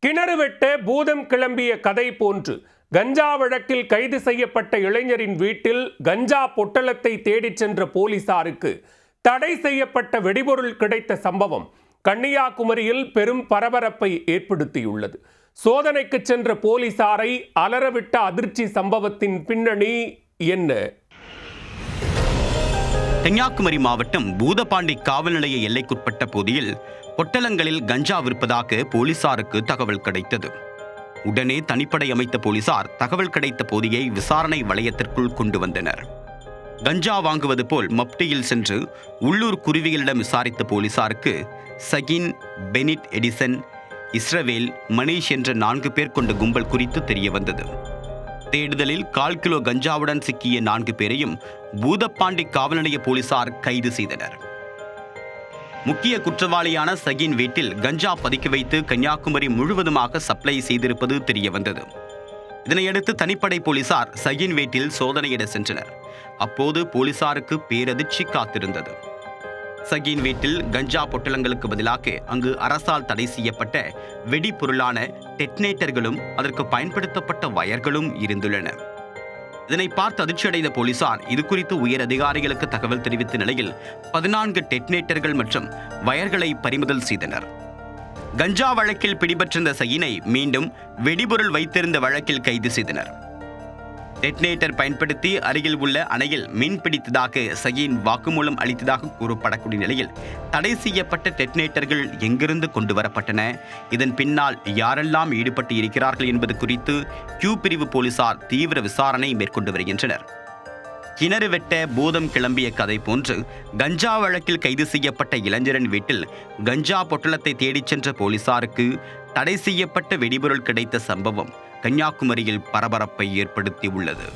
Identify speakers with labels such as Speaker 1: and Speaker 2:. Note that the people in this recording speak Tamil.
Speaker 1: கிணறு வெட்ட பூதம் கிளம்பிய கதை போன்று கஞ்சா வழக்கில் கைது செய்யப்பட்ட இளைஞரின் வீட்டில் கஞ்சா பொட்டலத்தை தேடிச் சென்ற போலீசாருக்கு தடை செய்யப்பட்ட வெடிபொருள் கிடைத்த சம்பவம் கன்னியாகுமரியில் பெரும் பரபரப்பை ஏற்படுத்தியுள்ளது. சோதனைக்கு சென்ற போலீசாரை அலறவிட்ட அதிர்ச்சி சம்பவத்தின் பின்னணி என்ன?
Speaker 2: கன்னியாகுமரி மாவட்டம் பூதப்பாண்டி காவல் நிலைய எல்லைக்குட்பட்ட பகுதியில் பொட்டலங்களில் கஞ்சா விற்பதாக போலீசாருக்கு தகவல் கிடைத்தது. உடனே தனிப்படை அமைத்த போலீசார் தகவல் கிடைத்த பகுதியை விசாரணை வளையத்திற்குள் கொண்டு வந்தனர். கஞ்சா வாங்குவது போல் மப்டியில் சென்று உள்ளூர் குருவிகளிடம் விசாரித்த போலீசாருக்கு சகின், பெனிட், எடிசன், இஸ்ரவேல், மணீஷ் என்ற 4 பேர் கொண்ட கும்பல் குறித்து தெரிய வந்தது. தேடுதலில் 1/4 கிலோ கஞ்சாவுடன் சிக்கிய 4 பேரையும் பூதப்பாண்டி காவல் நிலைய போலீசார் கைது செய்தனர். முக்கிய குற்றவாளியான சகின் வீட்டில் கஞ்சா பதுக்கி வைத்து கன்னியாகுமரி முழுவதுமாக சப்ளை செய்திருப்பது தெரிய வந்தது. இதனையடுத்து தனிப்படை போலீசார் சகின் வீட்டில் சோதனையிட சென்றனர். அப்போது போலீசாருக்கு பேரதிர்ச்சி காத்திருந்தது. சகின் வீட்டில் கஞ்சா பொட்டலங்களுக்கு பதிலாக அங்கு அரசால் தடை செய்யப்பட்ட வெடிபொருளான டெட்னேட்டர்களும் அதற்கு பயன்படுத்தப்பட்ட வயர்களும் இருந்துள்ளன. இதனை பார்த்து அதிர்ச்சியடைந்த போலீசார் இது குறித்து உயர் அதிகாரிகளுக்கு தகவல் தெரிவித்த நிலையில் 14 டெட்னேட்டர்கள் மற்றும் வயர்களை பறிமுதல் செய்தனர். கஞ்சா வழக்கில் பிடிபட்டிருந்த சகினை மீண்டும் வெடிபொருள் வைத்திருந்த வழக்கில் கைது செய்தனர். டெட்னேட்டர் பயன்படுத்தி அருகில் உள்ள அணையில் மீன் பிடித்ததாக சகின் வாக்குமூலம் அளித்ததாக கூறப்படக்கூடிய நிலையில் தடை செய்யப்பட்ட டெட்னேட்டர்கள் எங்கிருந்து கொண்டு வரப்பட்டன, இதன் பின்னால் யாரெல்லாம் ஈடுபட்டு இருக்கிறார்கள் என்பது குறித்து கியூ பிரிவு போலீசார் தீவிர விசாரணை மேற்கொண்டு வருகின்றனர். கிணறு வெட்ட பூதம் கிளம்பிய கதை போன்று கஞ்சா வழக்கில் கைது செய்யப்பட்ட இளைஞரின் வீட்டில் கஞ்சா பொட்டலத்தை தேடிச் சென்ற போலீசாருக்கு தடை செய்யப்பட்ட வெடிபொருள் கிடைத்த சம்பவம் கன்னியாகுமரியில் பரபரப்பை ஏற்படுத்தியுள்ளது.